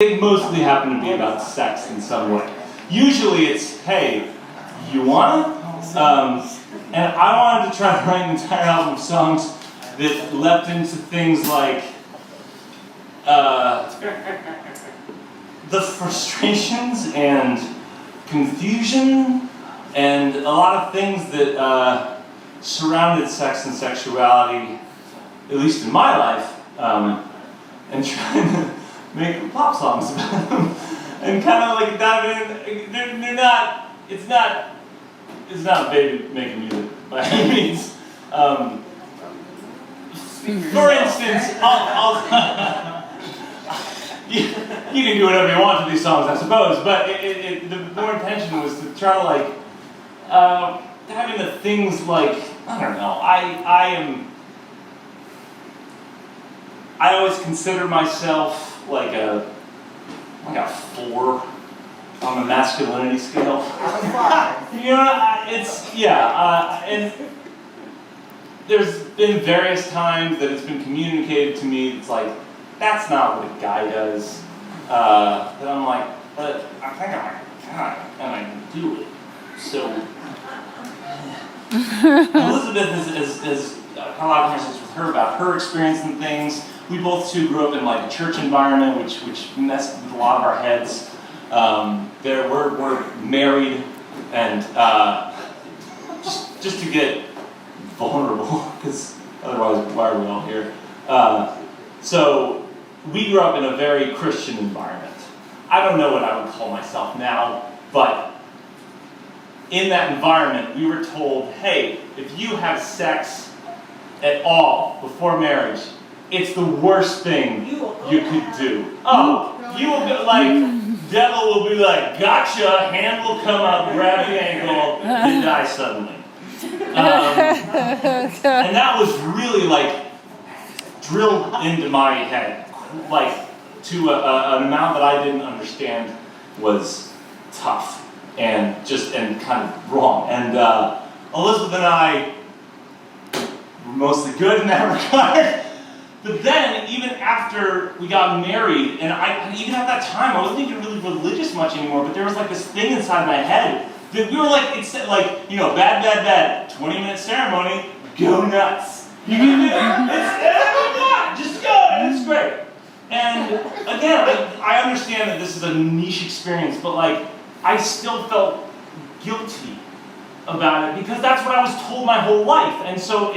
They mostly happen to be about sex in some way. Usually it's, hey, you wanna? And I wanted to try to write an entire album of songs that leapt into things like the frustrations and confusion and a lot of things that surrounded sex and sexuality, at least in my life, and trying to make pop songs about them, and kind of like dive in. They're not. It's not baby making music by any means. For instance, you can do whatever you want to these songs, I suppose. But the more intention was to try to like dive into things like I don't know. I always consider myself like a 4 on the masculinity scale. You know, and there's been various times that it's been communicated to me. It's like that's not what a guy does. That I'm like, but I think I'm a guy and I do it. So Elizabeth has a lot of conversations with her about her experience and things. We both two grew up in like a church environment, which messed with a lot of our heads. We're married, and just to get vulnerable, because otherwise, why are we all here? So we grew up in a very Christian environment. I don't know what I would call myself now, but in that environment, we were told, hey, if you have sex at all before marriage, it's the worst thing you could do. Oh, you will be like, devil will be like, gotcha, hand will come up, grab the ankle, and die suddenly. And that was really like drilled into my head, like to an amount that I didn't understand was tough and kind of wrong. And Elizabeth and I were mostly good in that regard. But then, even after we got married, and even at that time, I wasn't even really religious much anymore, but there was like this thing inside my head that we were like, it's like, you know, bad, 20-minute ceremony, go nuts. You can do it. Just go, and it's great. And again, I understand that this is a niche experience, but like, I still felt guilty about it because that's what I was told my whole life. And so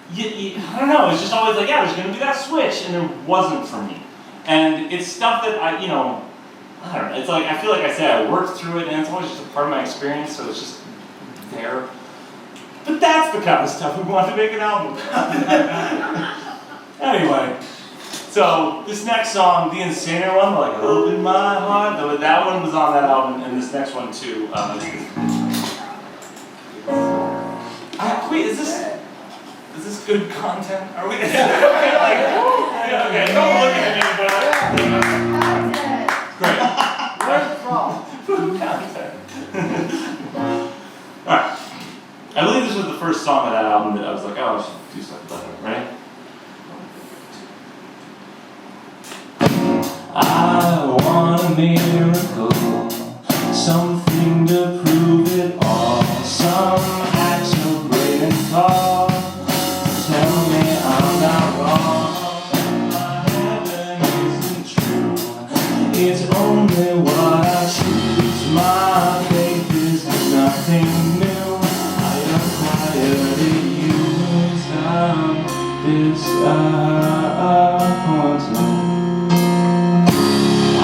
I don't know, it's just always like, yeah, there's going to be that switch, and there wasn't for me. And it's stuff that I don't know, it's like, I feel like I said, I worked through it, and it's always just a part of my experience, so it's just there. But that's the kind of stuff we want to make an album about. Anyway, so this next song, the Insaner one, like, Open My Heart, that one was on that album, and this next one too. Wait, is this good content? Are we? Okay, don't look at me, but great. Where's it from? Food content. All right. I believe this was the first song of that album that I was like, oh, I should do something about it. Ready? I want a miracle, something to prove it all, some acts of great and tall. Tell me I'm not wrong, my heaven isn't true, it's only what I choose, my faith is nothing new, I acquired it, used, I'm disappointed.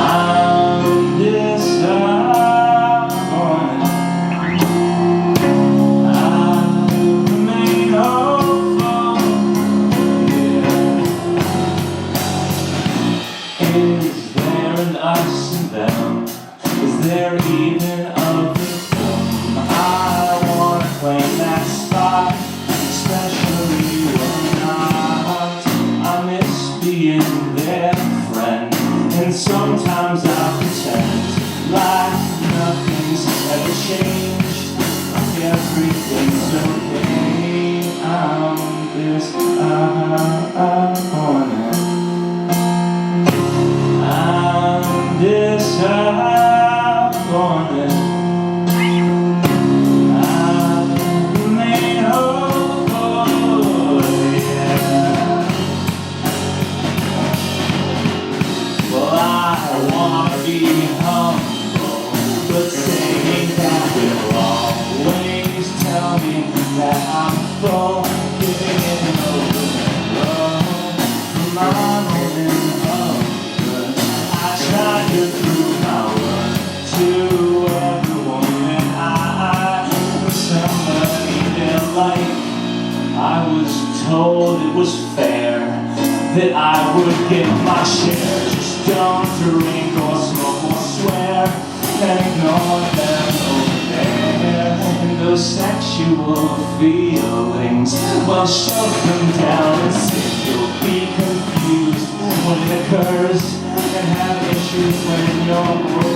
I'm disappointed. I remain hopeful. Yeah. Is there an us and them? Is there even a victim? I wanna claim that spot, especially when I miss being their friend. And sometimes I pretend like nothing's ever changed, like everything's okay. I'm disappointed. I'm be humble, but saying that will always tell me that I'm full, giving it over from my moment of good. I tried to prove my worth to everyone that I was somebody that liked. I was told it was fair that I would get my share. Just don't drink or smoke or swear and ignore them over there. And those sexual feelings, well, shove them down and sit. You'll be confused when it occurs and have issues when you're